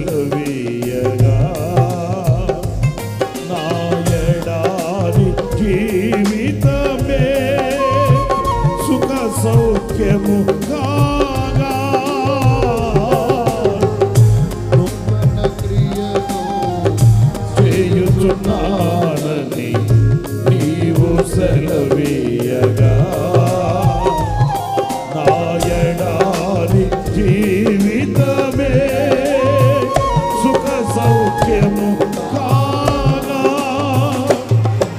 సెలవీయగా నా ఎడారి జీవితమే సుఖ సౌఖ్యము కాగా నూతన క్రియను చేయుచున్నానని నీవు సెలవీయగా నా ఎడారి జీవితమే సుఖ సౌఖ్యము కాగా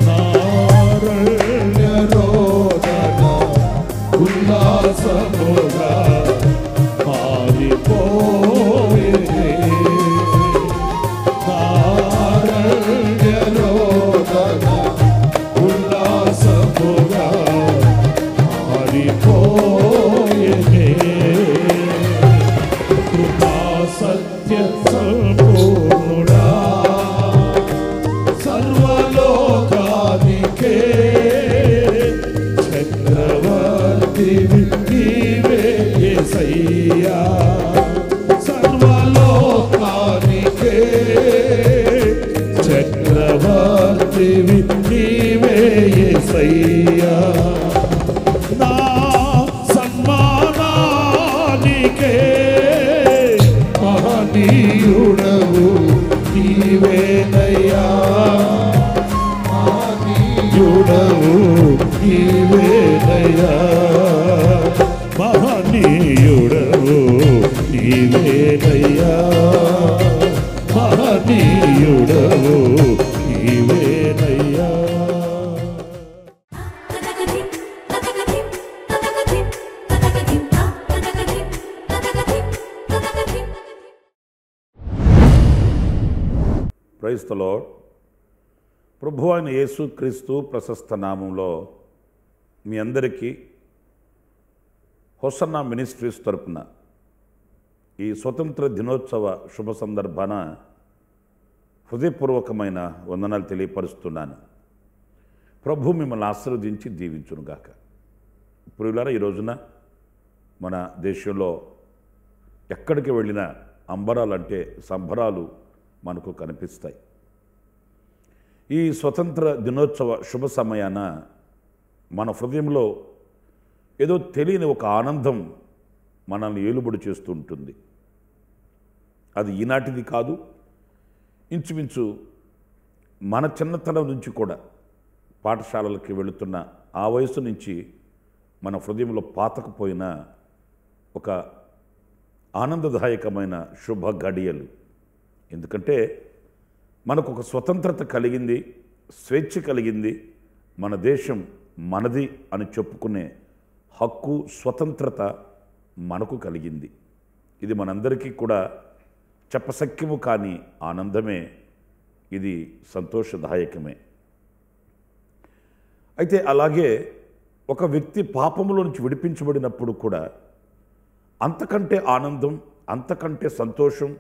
నారణ్య రోదన ఉల్లాసముగా మారిపోయే నారణ్య రోదన ఉల్లాసముగా మారిపోయే కృపా సత్య సంపూర్ణుడా సర్వలోకానికే చక్రవర్తివి నీవే యేసయ్యా సర్వలోకానికే చక్రవర్తివి నీవే యేసయ్యా నా సన్మానానికే మహనీయుడవు నీవేనయ్యా మహనీయుడవు నీవేనయ్యా మహనీయుడవు నీవేనయ్యా మహనీయుడవు నీవేనయ్యా. Praise the Lord. ప్రభువైన అయిన యేసుక్రీస్తు ప్రశస్త నామంలో మీ అందరికీ హోసన్నా మినిస్ట్రీస్ తరపున ఈ స్వతంత్ర దినోత్సవ శుభ సందర్భాన హృదయపూర్వకమైన వందనాలు తెలియపరుస్తున్నాను. ప్రభు మిమ్మల్ని ఆశీర్వదించి దీవించునుగాక. ప్రియులారా, ఈ రోజున మన దేశంలో ఎక్కడికి వెళ్ళినా అంబరాలంటే సంబరాలు మనకు కనిపిస్తాయి. ఈ స్వతంత్ర దినోత్సవ శుభ సమయాన మన హృదయంలో ఏదో తెలియని ఒక ఆనందం మనల్ని ఏలుబడి చేస్తూ ఉంటుంది. అది ఈనాటిది కాదు, ఇంచుమించు మన చిన్నతనం నుంచి కూడా పాఠశాలలకి వెళుతున్న ఆ వయసు నుంచి మన హృదయంలో పాతకపోయిన ఒక ఆనందదాయకమైన శుభ గడియలు. ఎందుకంటే మనకు ఒక స్వతంత్రత కలిగింది, స్వేచ్ఛ కలిగింది, మన దేశం మనది అని చెప్పుకునే హక్కు, స్వతంత్రత మనకు కలిగింది. ఇది మనందరికీ కూడా చెప్పశక్యము కాని ఆనందమే, ఇది సంతోషదాయకమే. అయితే అలాగే ఒక వ్యక్తి పాపములో నుంచి విడిపించబడినప్పుడు కూడా అంతకంటే ఆనందం, అంతకంటే సంతోషం,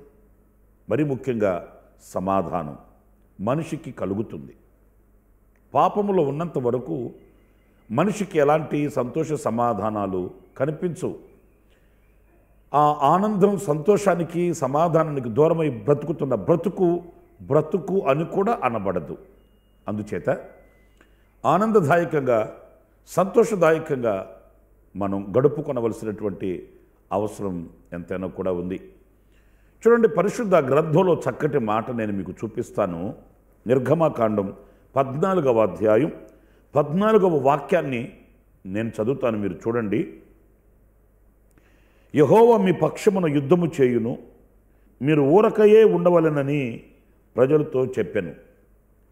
మరి ముఖ్యంగా సమాధానం మనిషికి కలుగుతుంది. పాపములో ఉన్నంత వరకు మనిషికి ఎలాంటి సంతోష సమాధానాలు కనిపించవు. ఆ ఆనందం, సంతోషానికి, సమాధానానికి దూరమై బ్రతుకుతున్న బ్రతుకు అని కూడా అనబడదు. అందుచేత ఆనందదాయకంగా, సంతోషదాయకంగా మనం గడుపుకొనవలసినటువంటి అవసరం ఎంతైనా కూడా ఉంది. చూడండి, పరిశుద్ధ గ్రంథంలో చక్కటి మాట నేను మీకు చూపిస్తాను. నిర్గమకాండం 14వ అధ్యాయం 14వ వాక్యాన్ని నేను చదువుతాను, మీరు చూడండి. యెహోవా మీ పక్షమున యుద్ధము చేయును, మీరు ఊరకయే ఉండవలెనని ప్రజలతో చెప్పెను.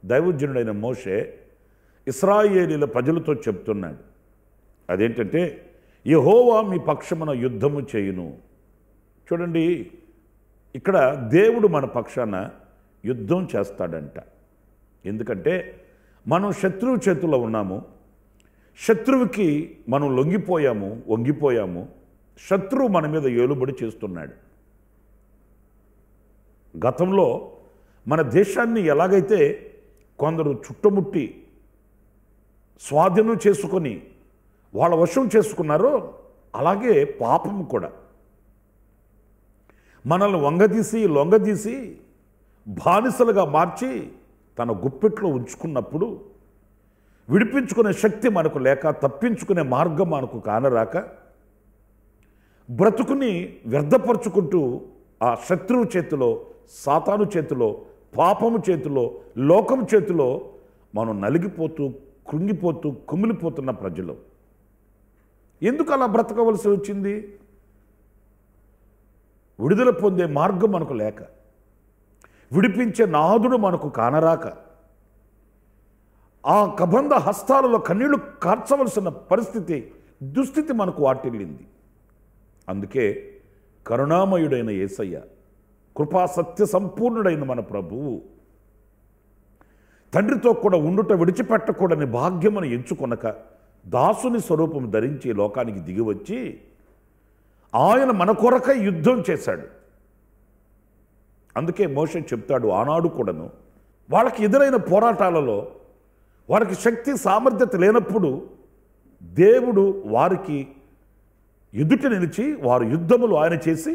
దైవజనుడైన మోషే ఇశ్రాయేలీల ప్రజలతో చెప్తున్నాడు. అదేంటంటే, యెహోవా మీ పక్షమున యుద్ధము చేయును. చూడండి, ఇక్కడ దేవుడు మన పక్షాన యుద్ధం చేస్తాడంట. ఎందుకంటే మనం శత్రువు చేతుల్లో ఉన్నాము, శత్రువుకి మనం వంగిపోయాము. శత్రువు మన మీద ఏలుబడి చేస్తున్నాడు. గతంలో మన దేశాన్ని ఎలాగైతే కొందరు చుట్టుముట్టి స్వాధీనం చేసుకొని వాళ్ళ వశం చేసుకున్నారో, అలాగే పాపము కూడా మనల్ని వంగదీసి లొంగదీసి బానిసలుగా మార్చి తన గుప్పెట్లో ఉంచుకున్నప్పుడు విడిపించుకునే శక్తి మనకు లేక, తప్పించుకునే మార్గం మనకు కానరాక, బ్రతుకుని వ్యర్థపరుచుకుంటూ ఆ శత్రువు చేతిలో, సాతాను చేతిలో, పాపము చేతిలో, లోకం చేతిలో మనం నలిగిపోతూ, కృంగిపోతూ, కుమిలిపోతున్న ప్రజలు. ఎందుకు అలా బ్రతకవలసి వచ్చింది? విడుదల పొందే మార్గం మనకు లేక, విడిపించే నాదుడు మనకు కానరాక, ఆ కబంధ హస్తాలలో కన్నీళ్లు కార్చవలసిన పరిస్థితి, దుస్థితి మనకు వాటిల్లింది. అందుకే కరుణామయుడైన యేసయ్య, కృపా సత్య సంపూర్ణుడైన మన ప్రభువు తండ్రితో కూడా ఉండుట విడిచిపెట్టకూడని భాగ్యమును ఎంచుకొనక దాసుని స్వరూపం ధరించి లోకానికి దిగివచ్చి ఆయన మన కొరకై యుద్ధం చేశాడు. అందుకే మోషే చెప్తాడు, ఆనాడు కూడాను వాళ్ళకి ఎదురైన పోరాటాలలో వారికి శక్తి సామర్థ్యత లేనప్పుడు దేవుడు వారికి ఎదుట నిలిచి వారు యుద్ధములు ఆయన చేసి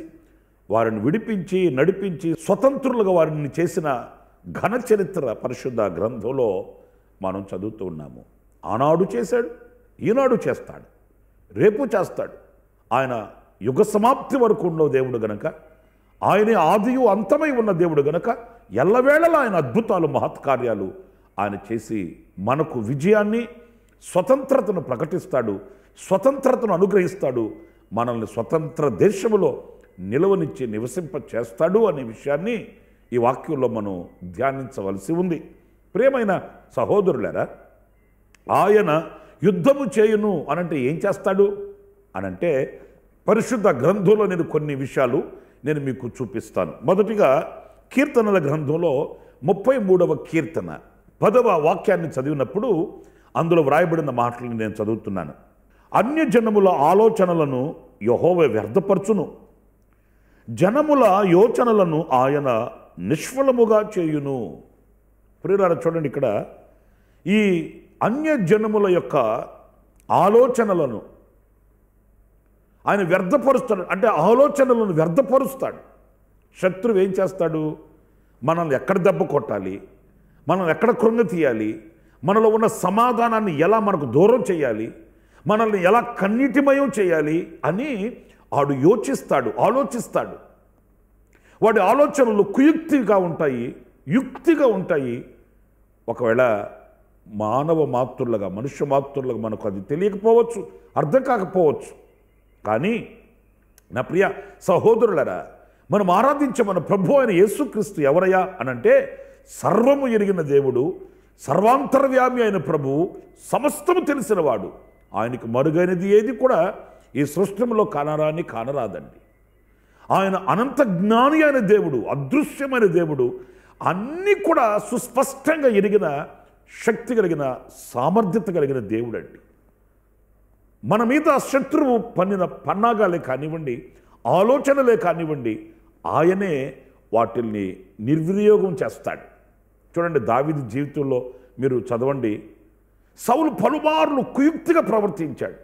వారిని విడిపించి నడిపించి స్వతంత్రులుగా వారిని చేసిన ఘన చరిత్ర పరిశుద్ధ గ్రంథంలో మనం చదువుతూ ఉన్నాము. ఆనాడు చేశాడు, ఈనాడు చేస్తాడు, రేపు చేస్తాడు. ఆయన యుగ సమాప్తి వరకు ఉన్న దేవుడు గనక, ఆయనే ఆదియు అంతమై ఉన్న దేవుడు గనక ఎల్లవేళలా ఆయన అద్భుతాలు మహత్కార్యాలు ఆయన చేసి మనకు విజయాన్ని, స్వతంత్రతను ప్రకటిస్తాడు, స్వతంత్రతను అనుగ్రహిస్తాడు, మనల్ని స్వతంత్ర దేశములో నిలవనిచ్చి నివసింప చేస్తాడు అనే విషయాన్ని ఈ వాక్యంలో మనం ధ్యానించవలసి ఉంది. ప్రియమైన సహోదరులారా, ఆయన యుద్ధము చేయును అనంటే ఏం చేస్తాడు అనంటే పరిశుద్ధ గ్రంథంలో నేను కొన్ని విషయాలు నేను మీకు చూపిస్తాను. మొదటిగా కీర్తనల గ్రంథంలో 33వ కీర్తన 10వ వాక్యాన్ని చదివినప్పుడు అందులో వ్రాయబడిన మాటలను నేను చదువుతున్నాను. అన్యజనముల ఆలోచనలను యెహోవా వ్యర్థపరచును, జనముల యోచనలను ఆయన నిష్ఫలముగా చేయును. ప్రియులారా చూడండి, ఇక్కడ ఈ అన్యజనముల యొక్క ఆలోచనలను ఆయన వ్యర్థపరుస్తాడు. అంటే ఆలోచనలను వ్యర్థపరుస్తాడు. శత్రువు ఏం చేస్తాడు? మనల్ని ఎక్కడ దెబ్బ కొట్టాలి, మనం ఎక్కడ కృంగ తీయాలి, మనలో ఉన్న సమాధానాన్ని ఎలా మనకు దూరం చేయాలి, మనల్ని ఎలా కన్నీటిమయం చేయాలి అని వాడు యోచిస్తాడు, ఆలోచిస్తాడు. వాడి ఆలోచనలు కుయుక్తిగా ఉంటాయి, యుక్తిగా ఉంటాయి. ఒకవేళ మానవ మాతృలుగా, మనుష్య మాతృలుగా మనకు అది తెలియకపోవచ్చు, అర్థం కాకపోవచ్చు. కానీ నా ప్రియ సహోదరులరా, మనం ఆరాధించే మన ప్రభు అయిన యేసుక్రీస్తు ఎవరయ్యా అనంటే సర్వము ఎరిగిన దేవుడు, సర్వాంతర్వ్యామి అయిన ప్రభువు, సమస్తము తెలిసినవాడు. ఆయనకు మరుగైనది ఏది కూడా ఈ సృష్టిలో కానరాదండి. ఆయన అనంత జ్ఞాని అయిన దేవుడు, అదృశ్యమైన దేవుడు, అన్నీ కూడా సుస్పష్టంగా ఎరిగిన శక్తి కలిగిన సామర్థ్యత కలిగిన దేవుడు అండి. మన మీద శత్రువు పన్నిన పన్నాగాలే కానివ్వండి, ఆలోచనలే కానివ్వండి, ఆయనే వాటిల్ని నిర్వినియోగం చేస్తాడు. చూడండి, దావీదు జీవితంలో మీరు చదవండి, సౌలు పలుమార్లు కుయుక్తిగా ప్రవర్తించాడు.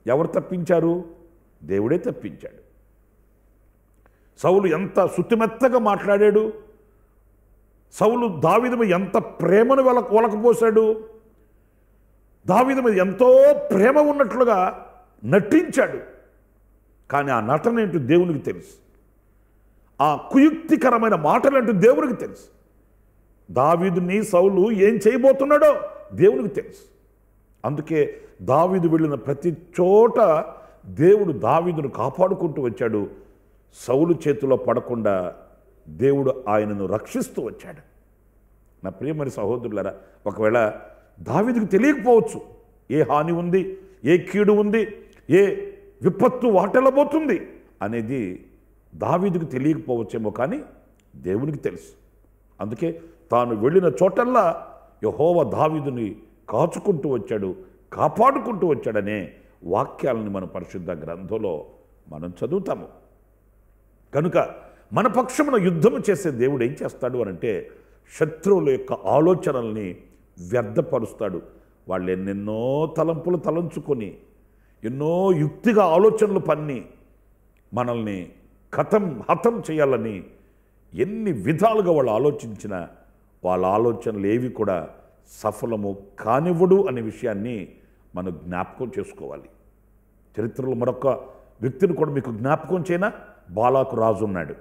ఎవరు తప్పించారు? దేవుడే తప్పించాడు. సౌలు ఎంత శుతిమెత్తగా మాట్లాడాడు, సౌలు దావీదు మీద ఎంత ప్రేమను ఒలకపోసాడు, దావీదు మీద ఎంతో ప్రేమ ఉన్నట్లుగా నటించాడు. కానీ ఆ నటన ఏంటో దేవునికి తెలుసు, ఆ కుయుక్తికరమైన మాటలంటూ దేవునికి తెలుసు. దావీదుని సౌలు ఏం చేయబోతున్నాడో దేవునికి తెలుసు. అందుకే దావీదు వెళ్ళిన ప్రతి చోట దేవుడు దావీదును కాపాడుకుంటూ వచ్చాడు. సౌలు చేతిలో పడకుండా దేవుడు ఆయనను రక్షిస్తూ వచ్చాడు. నా ప్రియమైన సహోదరులారా, ఒకవేళ దావీదుకు తెలియకపోవచ్చు ఏ హాని ఉంది, ఏ కీడు ఉంది, ఏ విపత్తు వాటెల్లబోతుంది అనేది దావీదుకు తెలియకపోవచ్చేమో, కానీ దేవునికి తెలుసు. అందుకే తాను వెళ్ళిన చోటల్లా యెహోవా దావీదుని కాచుకుంటూ వచ్చాడు, కాపాడుకుంటూ వచ్చాడనే వాక్యాలని మన పరిశుద్ధ గ్రంథంలో మనం చదువుతాము. కనుక మన పక్షమున యుద్ధము చేసే దేవుడు ఏం చేస్తాడు అనంటే శత్రువుల యొక్క ఆలోచనల్ని వ్యర్థపరుస్తాడు. వాళ్ళు ఎన్నెన్నో తలంపులు తలంచుకొని, ఎన్నో యుక్తిగా ఆలోచనలు పన్ని మనల్ని హతం చేయాలని ఎన్ని విధాలుగా వాళ్ళు ఆలోచించినా వాళ్ళ ఆలోచనలు ఏవి కూడా సఫలము కానివ్వడు అనే విషయాన్ని మనం జ్ఞాపకం చేసుకోవాలి. చరిత్రలో మరొక వ్యక్తిని కూడా మీకు జ్ఞాపకం చేయనా? బాలాకు రాజు ఉన్నాడు.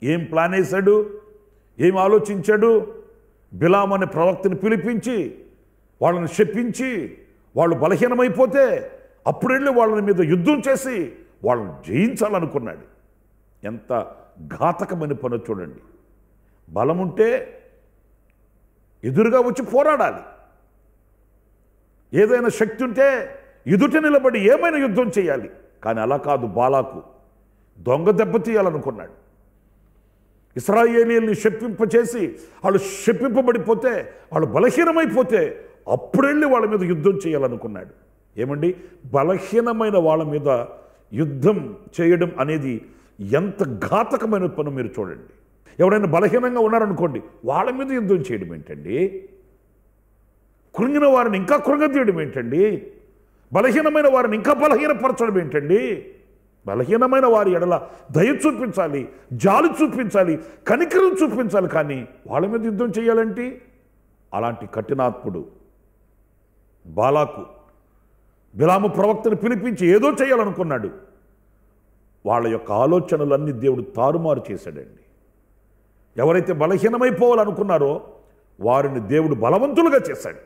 ఏం ప్లాన్ వేశాడు, ఏం ఆలోచించాడు? బిలాము అనే ప్రవక్తని పిలిపించి వాళ్ళని శపించి వాళ్ళు బలహీనమైపోతే అప్పుడు వెళ్ళి వాళ్ళ మీద యుద్ధం చేసి వాళ్ళని జయించాలనుకున్నాడు. ఎంత ఘాతకమైన పని చూడండి. బలముంటే ఎదురుగా వచ్చి పోరాడాలి. ఏదైనా శక్తి ఉంటే ఎదుట నిలబడి ఏమైనా యుద్ధం చేయాలి. కానీ అలా కాదు. బాలాకు దొంగ దెబ్బతీయాలనుకున్నాడు. ఇశ్రాయేలీయుల్ని శప్పింపచేసి వాళ్ళు శప్పింపబడిపోతే, వాళ్ళు బలహీనమైపోతే అప్పుడెళ్ళి వాళ్ళ మీద యుద్ధం చేయాలనుకున్నాడు. ఏమండి, బలహీనమైన వాళ్ళ మీద యుద్ధం చేయడం అనేది ఎంత ఘాతకమైన పని మీరు చూడండి. ఎవరైనా బలహీనంగా ఉన్నారనుకోండి, వాళ్ళ మీద యుద్ధం చేయడం ఏంటండి? కృంగిన వారిని ఇంకా కృంగతీయడం ఏంటండి? బలహీనమైన వారిని ఇంకా బలహీనపరచడం ఏంటండి? బలహీనమైన వారి ఎడల దయ చూపించాలి, జాలి చూపించాలి, కనికరం చూపించాలి. కానీ వాళ్ళ మీద యుద్ధం చేయాలంటే అలాంటి కఠినాత్ముడు బాలాకు బిలాము ప్రవక్తను పిలిపించి ఏదో చేయాలనుకున్నాడు. వాళ్ళ యొక్క ఆలోచనలన్నీ దేవుడు తారుమారు చేశాడండి. ఎవరైతే బలహీనమైపోవాలనుకున్నారో వారిని దేవుడు బలవంతులుగా చేశాడు.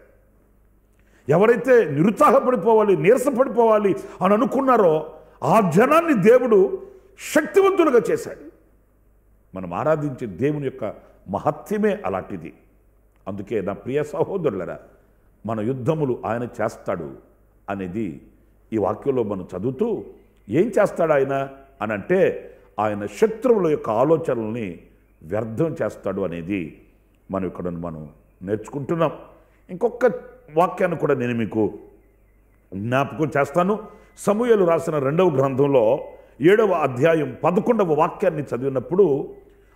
ఎవరైతే నిరుత్సాహపడిపోవాలి, నీరసపడిపోవాలి అని అనుకున్నారో ఆ జనాన్ని దేవుడు శక్తివంతులుగా చేశాడు. మనం ఆరాధించే దేవుని యొక్క మహత్యమే అలాంటిది. అందుకే నా ప్రియ సహోదరులరా, మన యుద్ధములు ఆయన చేస్తాడు అనేది ఈ వాక్యంలో మనం చదువుతూ, ఏం చేస్తాడు ఆయన అని అంటే, ఆయన శత్రువుల యొక్క ఆలోచనల్ని వ్యర్థం చేస్తాడు అనేది మనం ఇక్కడ మనం నేర్చుకుంటున్నాం. ఇంకొక వాక్యాన్ని కూడా నేను మీకు జ్ఞాపకం చేస్తాను. సమూయేలు రాసిన 2వ గ్రంథంలో 7వ అధ్యాయం 11వ వాక్యాన్ని చదివినప్పుడు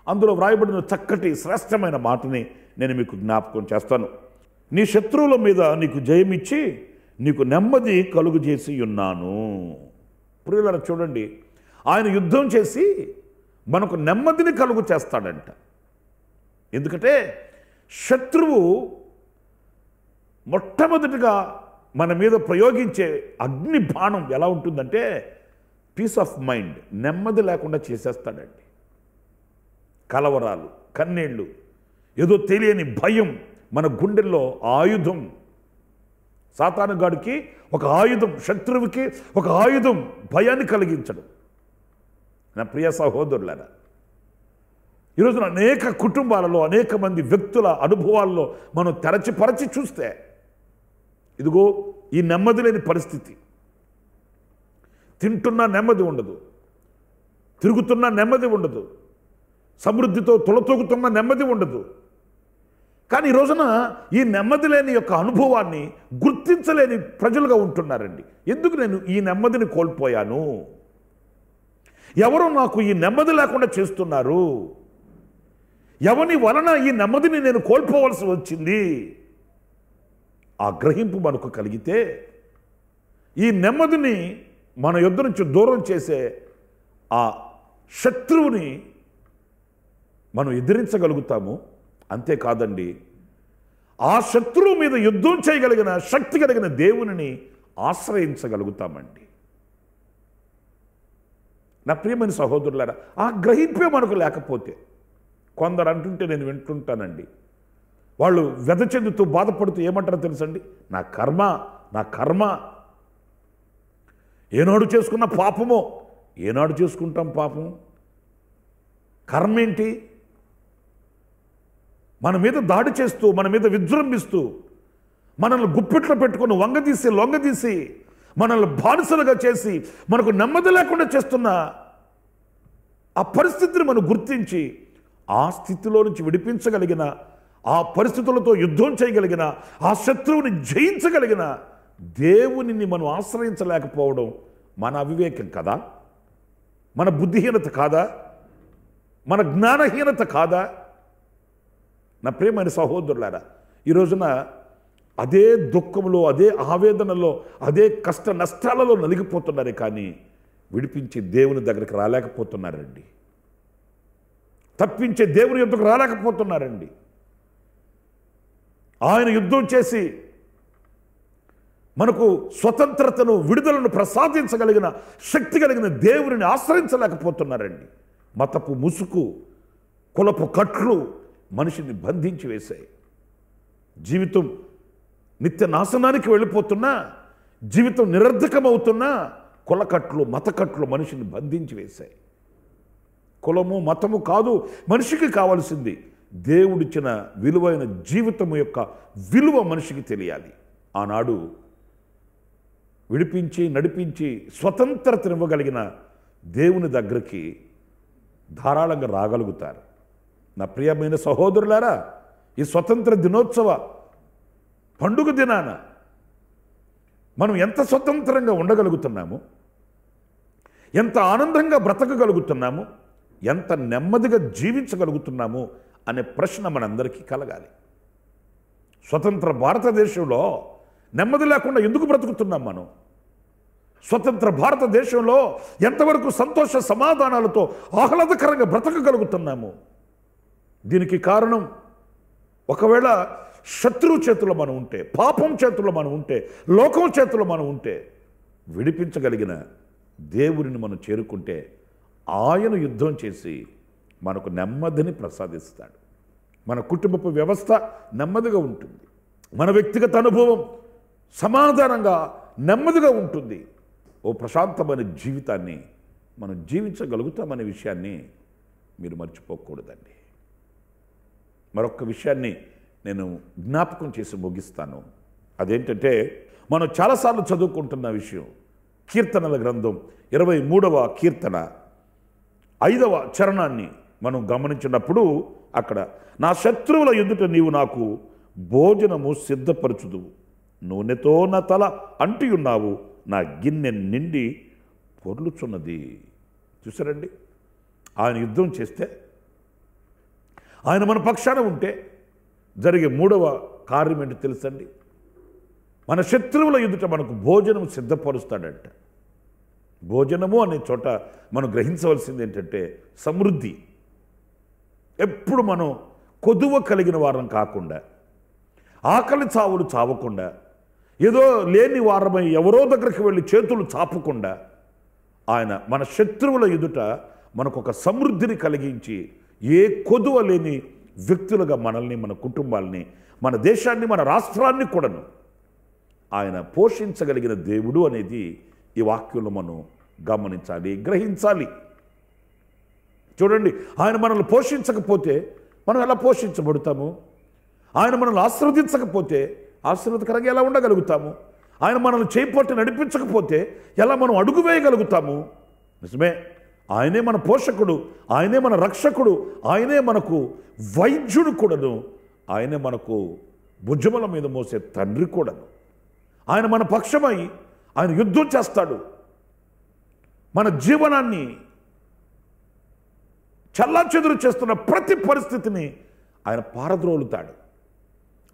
అందులో వ్రాయబడిన చక్కటి శ్రేష్టమైన మాటని నేను మీకు జ్ఞాపకం చేస్తాను. నీ శత్రువుల మీద నీకు జయమిచ్చి నీకు నెమ్మది కలుగు చేసి ఉన్నాను. ప్రియులారా చూడండి, ఆయన యుద్ధం చేసి మనకు నెమ్మదిని కలుగు చేస్తాడంట. ఎందుకంటే శత్రువు మొట్టమొదటిగా మన మీద ప్రయోగించే అగ్ని బాణం ఎలా ఉంటుందంటే పీస్ ఆఫ్ మైండ్, నెమ్మది లేకుండా చేసేస్తాడండి. కలవరాలు, కన్నీళ్ళు, ఏదో తెలియని భయం మన గుండెల్లో ఆయుధం. సాతానుగాడికి ఒక ఆయుధం, శత్రువుకి ఒక ఆయుధం భయాన్ని కలిగించడం. నా ప్రియ సహోదరులారా, ఈరోజున అనేక కుటుంబాలలో అనేక మంది వ్యక్తుల అనుభవాల్లో మనం తెరచిపరచి చూస్తే ఇదిగో ఈ నెమ్మది లేని పరిస్థితి. తింటున్నా నెమ్మది ఉండదు, తిరుగుతున్నా నెమ్మది ఉండదు, సమృద్ధితో తులతూగుతున్న నెమ్మది ఉండదు. కానీ ఈ రోజున ఈ నెమ్మది లేని యొక్క అనుభవాన్ని గుర్తించలేని ప్రజలుగా ఉంటున్నారండి. ఎందుకు నేను ఈ నెమ్మదిని కోల్పోయాను? ఎవరు నాకు ఈ నెమ్మది లేకుండా చేస్తున్నారు? ఎవని వలన ఈ నెమ్మదిని నేను కోల్పోవలసి వచ్చింది? ఆ గ్రహింపు మనకు కలిగితే ఈ నెమ్మదిని మన యొద్ద నుంచి దూరం చేసే ఆ శత్రువుని మనం ఎదిరించగలుగుతాము. అంతేకాదండి, ఆ శత్రువు మీద యుద్ధం చేయగలిగిన శక్తి కలిగిన దేవునిని ఆశ్రయించగలుగుతామండి. నా ప్రియమైన సహోదరులారా, ఆ గ్రహింపే మనకు లేకపోతే, కొందరు అంటుంటే నేను వింటుంటానండి, వాళ్ళు వ్యధ చెందుతూ బాధపడుతూ ఏమంటారో తెలుసండి, నా కర్మ, నా కర్మ. ఏనాడు చేసుకున్న పాపమో. ఏనాడు చేసుకుంటాం పాపం? కర్మ ఏంటి? మన మీద దాడి చేస్తూ, మన మీద విజృంభిస్తూ, మనల్ని గుప్పిట్లో పెట్టుకుని వంగదీసి లొంగదీసి మనల్ని బానిసలుగా చేసి మనకు నెమ్మది లేకుండా చేస్తున్న ఆ పరిస్థితిని మనం గుర్తించి ఆ స్థితిలో నుంచి విడిపించగలిగిన, ఆ పరిస్థితులతో యుద్ధం చేయగలిగిన, ఆ శత్రువుని జయించగలిగిన దేవునిని మనం ఆశ్రయించలేకపోవడం మన అవివేకం కదా? మన బుద్ధిహీనత కాదా? మన జ్ఞానహీనత కాదా? నా ప్రియమైన సహోదరులారా, ఈ రోజున అదే దుఃఖంలో, అదే ఆవేదనలో, అదే కష్ట నష్టాలలో నలిగిపోతున్నారే కానీ విడిపించి దేవుని దగ్గరికి రాలేకపోతున్నారండి. తప్పించే దేవుని యుద్ధకు రాలేకపోతున్నారండి. ఆయన యుద్ధం చేసి మనకు స్వతంత్రతను, విడుదలను ప్రసాదించగలిగిన శక్తి కలిగిన దేవుని ఆశ్రయించలేకపోతున్నారండి. మతపు ముసుగు, కులపు కట్లు మనిషిని బంధించి వేశాయి. జీవితం నిత్య నాశనానికి వెళ్ళిపోతున్నా, జీవితం నిరర్ధకమవుతున్నా కులకట్లు, మతకట్లు మనిషిని బంధించి వేశాయి. కులము, మతము కాదు మనిషికి కావాల్సింది, దేవుడిచ్చిన విలువైన జీవితము యొక్క విలువ మనిషికి తెలియాలి. ఆనాడు విడిపించి నడిపించి స్వతంత్రతనివ్వగలిగిన దేవుని దగ్గరికి ధారాళంగా రాగలుగుతారు. నా ప్రియమైన సహోదరులారా, ఈ స్వతంత్ర దినోత్సవ పండుగ దినాన మనం ఎంత స్వతంత్రంగా ఉండగలుగుతున్నాము, ఎంత ఆనందంగా బ్రతకగలుగుతున్నాము, ఎంత నెమ్మదిగా జీవించగలుగుతున్నాము అనే ప్రశ్న మనందరికీ కలగాలి. స్వతంత్ర భారతదేశంలో నెమ్మది లేకుండా ఎందుకు బ్రతుకుతున్నాం మనం? స్వతంత్ర భారతదేశంలో ఎంతవరకు సంతోష సమాధానాలతో ఆహ్లాదకరంగా బ్రతకగలుగుతున్నాము? దీనికి కారణం, ఒకవేళ శత్రువు చేతుల్లో మనం ఉంటే, పాపం చేతుల్లో మనం ఉంటే, లోకం చేతుల్లో మనం ఉంటే, విడిపించగలిగిన దేవుడిని మనం చేరుకుంటే ఆయన యుద్ధం చేసి మనకు నెమ్మదిని ప్రసాదిస్తాడు. మన కుటుంబపు వ్యవస్థ నెమ్మదిగా ఉంటుంది. మన వ్యక్తిగత అనుభవం సమాధానంగా నెమ్మదిగా ఉంటుంది. ఓ ప్రశాంతమైన జీవితాన్ని మనం జీవించగలుగుతామనే విషయాన్ని మీరు మర్చిపోకూడదండి. మరొక విషయాన్ని నేను జ్ఞాపకం చేసి ముగిస్తాను. అదేంటంటే, మనం చాలాసార్లు చదువుకుంటున్న విషయం, కీర్తనల గ్రంథం 23వ కీర్తన 5వ చరణాన్ని మనం గమనించినప్పుడు అక్కడ, నా శత్రువుల ఎదుట నీవు నాకు భోజనము సిద్ధపరచుదువు, నూనెతో నా తల అంటి ఉన్నావు, నా గిన్నె నిండి పొర్లుచున్నది. చూసారండి, ఆయన యుద్ధం చేస్తే, ఆయన మన పక్షాన ఉంటే జరిగే 3వ కార్యం ఏంటి తెలుసండి? మన శత్రువుల ఎదుట మనకు భోజనం సిద్ధపరుస్తాడంట. భోజనము అనే చోట మనం గ్రహించవలసింది ఏంటంటే సమృద్ధి. ఎప్పుడు మనం కొదువ కలిగిన వారం కాకుండా, ఆకలి చావులు చావకుండా, ఏదో లేని వారమై ఎవరో దగ్గరికి వెళ్ళి చేతులు చాపకుండా, ఆయన మన శత్రువుల ఎదుట మనకు ఒక సమృద్ధిని కలిగించి, ఏ కొదువ లేని వ్యక్తులుగా మనల్ని, మన కుటుంబాల్ని, మన దేశాన్ని, మన రాష్ట్రాన్ని కూడాను ఆయన పోషించగలిగిన దేవుడు అనేది ఈ వాక్యంలో మనం గమనించాలి, గ్రహించాలి. చూడండి, ఆయన మనల్ని పోషించకపోతే మనం ఎలా పోషించబడతాము? ఆయన మనల్ని ఆశీర్వదించకపోతే ఆశీర్వదకరంగా ఎలా ఉండగలుగుతాము? ఆయన మనల్ని చేపట్టి నడిపించకపోతే ఎలా మనం అడుగు వేయగలుగుతాము? నిజమే, ఆయనే మన పోషకుడు, ఆయనే మన రక్షకుడు, ఆయనే మనకు వైద్యుడు కూడాను, ఆయనే మనకు భుజముల మీద మోసే తండ్రి కూడాను. ఆయన మన పక్షమై ఆయన యుద్ధం చేస్తాడు. మన జీవనాన్ని చల్లాచెదురు చేస్తున్న ప్రతి పరిస్థితిని ఆయన పారద్రోలుతాడు.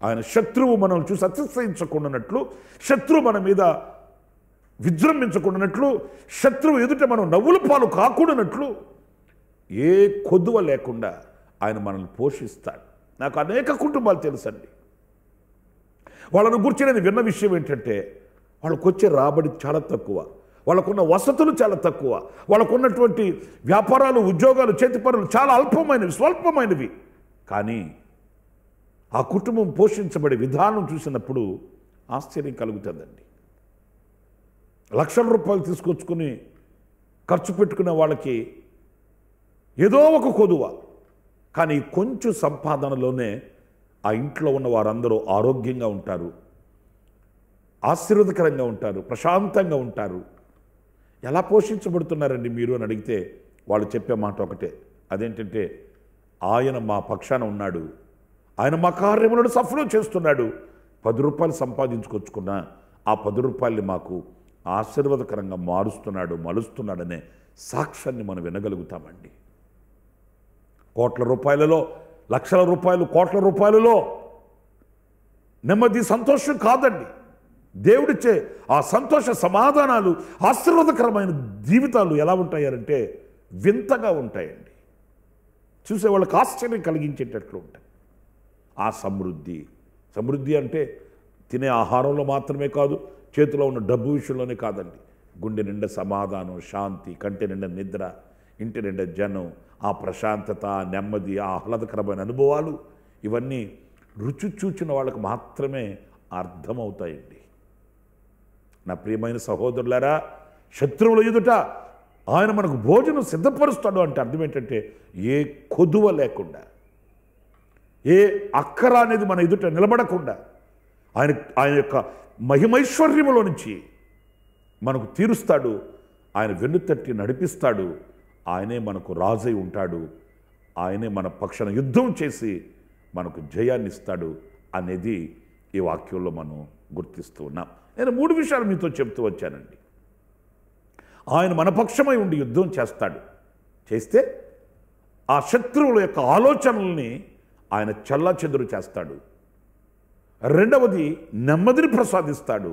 ఆయన శత్రువు మనం చూసి అతిశయించకుండానట్లు, శత్రువు మన మీద విజృంభించకుండానట్లు, శత్రువు ఎదుట మనం నవ్వుల పాలు కాకూడనట్లు ఏ కొదువ లేకుండా ఆయన మనల్ని పోషిస్తాడు. నాకు అనేక కుటుంబాలు తెలుసండి. వాళ్ళను గురించి నేను విన్న విషయం ఏంటంటే, వాళ్ళకు వచ్చే రాబడి చాలా తక్కువ, వాళ్ళకున్న వసతులు చాలా తక్కువ, వాళ్ళకున్నటువంటి వ్యాపారాలు, ఉద్యోగాలు, చేతి పనులు చాలా అల్పమైనవి, స్వల్పమైనవి. కానీ ఆ కుటుంబం పోషించబడే విధానం చూసినప్పుడు ఆశ్చర్యం కలుగుతుందండి. లక్షల రూపాయలు తీసుకొచ్చుకుని ఖర్చు పెట్టుకునే వాళ్ళకి ఏదో ఒక కొదువ, కానీ కొంచెం సంపాదనలోనే ఆ ఇంట్లో ఉన్న వారందరూ ఆరోగ్యంగా ఉంటారు, ఆశీర్వదకరంగా ఉంటారు, ప్రశాంతంగా ఉంటారు. ఎలా పోషించబడుతున్నారండి మీరు అని అడిగితే వాళ్ళు చెప్పే మాట ఒకటే, అదేంటంటే ఆయన మా పక్షాన ఉన్నాడు, ఆయన మా కార్యములను సఫలం చేస్తున్నాడు. 10 రూపాయలు సంపాదించుకొచ్చుకున్నా ఆ 10 రూపాయలని మాకు ఆశీర్వాదకరంగా మారుస్తున్నాడు, మలుస్తున్నాడనే సాక్ష్యాన్ని మనం వినగలుగుతామండి. కోట్ల రూపాయలలో, లక్షల రూపాయలు, కోట్ల రూపాయలలో నెమ్మది, సంతోషం కాదండి. దేవుడిచ్చే ఆ సంతోష సమాధానాలు, ఆశీర్వాదకరమైన జీవితాలు ఎలా ఉంటాయంటే వింతగా ఉంటాయండి. చూసే వాళ్ళకి ఆశ్చర్యం కలిగించేటట్లు ఉంటాయి. ఆ సమృద్ధి అంటే తినే ఆహారంలో మాత్రమే కాదు, చేతిలో ఉన్న డబ్బు విషయంలోనే కాదండి. గుండె నిండా సమాధానం, శాంతి, కంటి నిండా నిద్ర, ఇంటి నిండా జనం, ఆ ప్రశాంతత, ఆ నెమ్మది, ఆ ఆహ్లాదకరమైన అనుభవాలు, ఇవన్నీ రుచి చూచిన వాళ్ళకి మాత్రమే అర్థమవుతాయండి. నా ప్రియమైన సహోదరులారా, శత్రువుల ఎదుట ఆయన మనకు భోజనం సిద్ధపరుస్తాడు అంటే అర్థం ఏంటంటే ఏ కొదువ లేకుండా, ఏ అక్కర అనేది మన ఎదుట నిలబడకుండా ఆయన యొక్క మహిమైశ్వర్యములో నుంచి మనకు తీరుస్తాడు. ఆయన వెన్నుతట్టి నడిపిస్తాడు. ఆయనే మనకు రాజై ఉంటాడు. ఆయనే మన పక్షాన యుద్ధం చేసి మనకు జయాన్ని ఇస్తాడు అనేది ఈ వాక్యంలో మనం గుర్తిస్తూ ఉన్నాం. నేను 3 విషయాలు మీతో చెప్తూ వచ్చానండి. ఆయన మన పక్షమై ఉండి యుద్ధం చేస్తాడు. చేస్తే ఆ శత్రువుల యొక్క ఆలోచనల్ని ఆయన చెల్లాచెదురు చేస్తాడు. రెండవది నెమ్మదిని ప్రసాదిస్తాడు.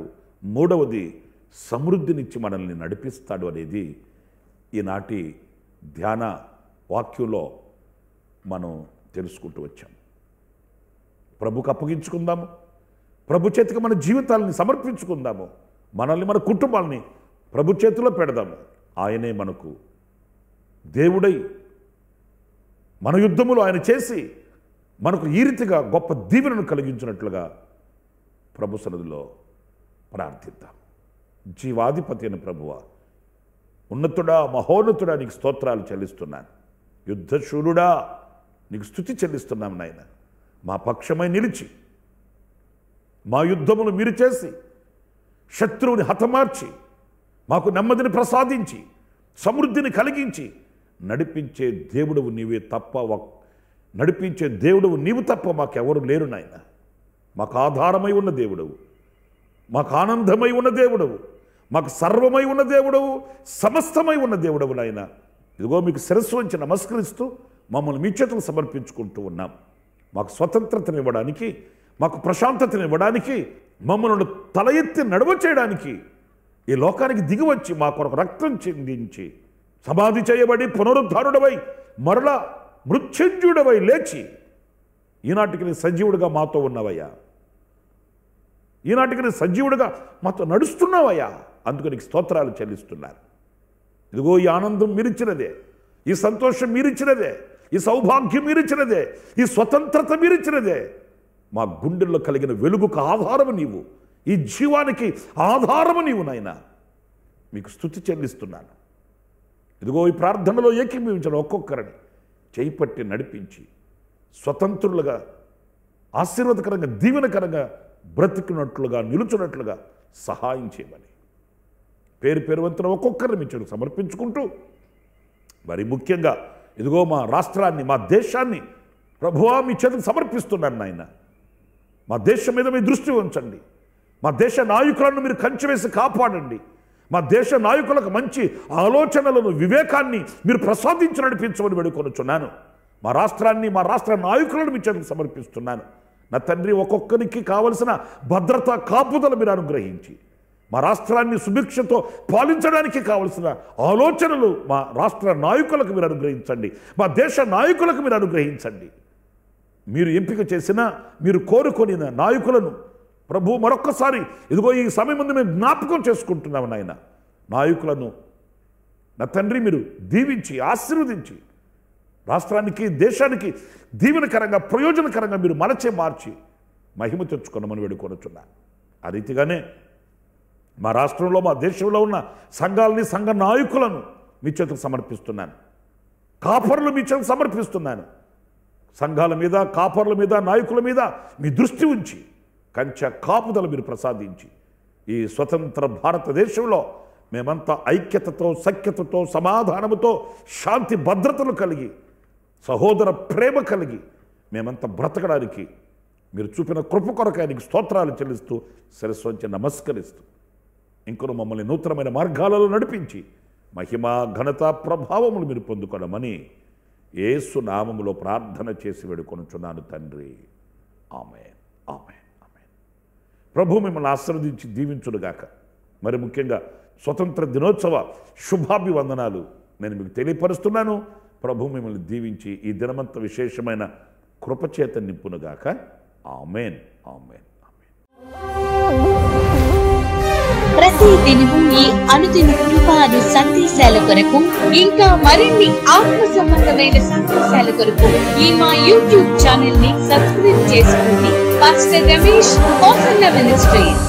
మూడవది సమృద్ధినిచ్చి మనల్ని నడిపిస్తాడు అనేది ఈనాటి ధ్యాన వాక్యంలో మనం తెలుసుకుంటూ వచ్చాం. ప్రభుకు అప్పగించుకుందాము. ప్రభు చేతికి మన జీవితాలని సమర్పించుకుందాము. మనల్ని, మన కుటుంబాలని ప్రభు చేతిలో పెడదాము. ఆయనే మనకు దేవుడై మన యుద్ధములు ఆయన చేసి మనకు ఈ రీతిగా గొప్ప దీవెనను కలిగించినట్లుగా ప్రభు సన్నిధిలో ప్రార్థిద్దాం. జీవాధిపతి అయిన ప్రభువా, ఉన్నతుడా, మహోన్నతుడా, నీకు స్తోత్రాలు చెల్లిస్తున్నాను. యుద్ధశూరుడా, నీకు స్తుతి చెల్లిస్తున్నాము నాయన. మా పక్షమై నిలిచి మా యుద్ధములు మీరు చేసి శత్రువుని హతమార్చి మాకు నెమ్మదిని ప్రసాదించి సమృద్ధిని కలిగించి నడిపించే దేవుడవు నీవే తప్ప, నడిపించే దేవుడవు నీవు తప్ప మాకెవరు లేరు నాయన. మాకు ఆధారమై ఉన్న దేవుడవు, మాకు ఆనందమై ఉన్న దేవుడవు, మాకు సర్వమై ఉన్న దేవుడవు, సమస్తమై ఉన్న దేవుడవు నాయన. ఇదిగో మీకు శిరస్సు వంచి నమస్కరిస్తూ మమ్మల్ని మీ చేతులు సమర్పించుకుంటూ ఉన్నాం. మాకు స్వతంత్రతను ఇవ్వడానికి, మాకు ప్రశాంతతను ఇవ్వడానికి, మమ్మల్ని తల ఎత్తి నడవ చేయడానికి ఈ లోకానికి దిగివచ్చి మా కొరకు రక్తం చిందించి సమాధి చేయబడి పునరుద్ధారుడవై మరలా మృత్యుంజయుడవై లేచి ఈనాటికి నీ సజీవుడిగా మాతో ఉన్నవయ్యా. ఈనాటికి నీ సజీవుడిగా మాతో నడుస్తున్నావయ్యా. అందుకు నీకు స్తోత్రాలు చెల్లిస్తున్నాను. ఇదిగో ఈ ఆనందం మీరిచ్చినదే, ఈ సంతోషం మీరిచ్చినదే, ఈ సౌభాగ్యం మీరిచ్చినదే, ఈ స్వతంత్రత మీరిచ్చినదే. మా గుండెల్లో కలిగిన వెలుగుకు ఆధారము నీవు, ఈ జీవానికి ఆధారము నీవు నాయన. మీకు స్తుతి చెల్లిస్తున్నాను. ఇదిగో ఈ ప్రార్థనలో ఏకీభవించిన ఒక్కొక్కరిని చేయిపట్టి నడిపించి స్వతంత్రులుగా, ఆశీర్వాదకరంగా, దీవెనకరంగా బ్రతికినట్లుగా, నిలుచున్నట్లుగా సహాయం చేయమని పేరు పేరువంతున ఒక్కొక్కరిని మీ చెడు సమర్పించుకుంటూ, మరి ముఖ్యంగా ఇదిగో మా రాష్ట్రాన్ని, మా దేశాన్ని ప్రభువా మీ చేతులకు సమర్పిస్తున్నాను నాయన. మా దేశం మీద మీ దృష్టి ఉంచండి. మా దేశ నాయకులను మీరు కంచె వేసి కాపాడండి. మా దేశ నాయకులకు మంచి ఆలోచనలను, వివేకాన్ని మీరు ప్రసాదించి నడిపించమని వేడుకొనుచున్నాను. మా రాష్ట్రాన్ని, మా రాష్ట్ర నాయకులను మీ చేతులకు సమర్పిస్తున్నాను. నా తండ్రి, ఒక్కొక్కరికి కావలసిన భద్రత, కాపుదల మీరు అనుగ్రహించి మా రాష్ట్రాన్ని సుభిక్షతో పాలించడానికి కావలసిన ఆలోచనలు మా రాష్ట్ర నాయకులకు మీరు అనుగ్రహించండి. మా దేశ నాయకులకు మీరు అనుగ్రహించండి. మీరు ఎంపిక చేసిన, మీరు కోరుకొనిన నాయకులను ప్రభు మరొక్కసారి ఇదిగో ఈ సమయం ముందు మేము జ్ఞాపకం చేసుకుంటున్నాము నాయన. నాయకులను నా తండ్రి మీరు దీవించి ఆశీర్వదించి రాష్ట్రానికి, దేశానికి దీవెనకరంగా, ప్రయోజనకరంగా మీరు మలచే మార్చి మహిమ తెచ్చుకున్నామని వేడుకొనుచున్నాను. ఆ రీతిగానే మా రాష్ట్రంలో, మా దేశంలో ఉన్న సంఘాలని, సంఘ నాయకులను మీ చేతులకు సమర్పిస్తున్నాను. కాపరులు మీ చేతులకు సమర్పిస్తున్నాను. సంఘాల మీద, కాపరుల మీద, నాయకుల మీద మీ దృష్టి ఉంచి కంచె కాపుదల మీరు ప్రసాదించి ఈ స్వతంత్ర భారతదేశంలో మేమంతా ఐక్యతతో, సఖ్యతతో, సమాధానముతో, శాంతి భద్రతలు కలిగి, సహోదర ప్రేమ కలిగి మేమంతా బ్రతకడానికి మీరు చూపిన కృప కొరకు ఆయనకి స్తోత్రాలు చెల్లిస్తూ శిరస్సు వంచి నమస్కరిస్తూ ఇంకొను మమ్మల్ని నూతనమైన మార్గాలలో నడిపించి మహిమ, ఘనత, ప్రభావములు మీరు పొందుకోవడమని యేసు నామములో ప్రార్థన చేసి వేడుకొనుచున్నాను తండ్రి. ఆమేన్, ఆమేన్, ఆమేన్. ప్రభు మిమ్మల్ని ఆశీర్వదించి దీవించునుగాక. మరి ముఖ్యంగా స్వతంత్ర దినోత్సవ శుభాభివందనాలు నేను మీకు తెలియపరుస్తున్నాను. ప్రభు మిమ్మల్ని దీవించి ఈ దినమంత విశేషమైన కృపచేత నింపునుగాక. ఆమేన్, ఆమేన్, ఆమేన్. ప్రతి దినము ఈ అనుదిన కృపాను సందేశాల కొరకు, ఇంకా మరిన్ని ఆత్మ సంబంధమైన సందేశాల కొరకు ఈ మా యూట్యూబ్ ఛానల్ ని సబ్స్క్రైబ్ చేసుకోండి. Pastor Ramesh, hosanna ministries.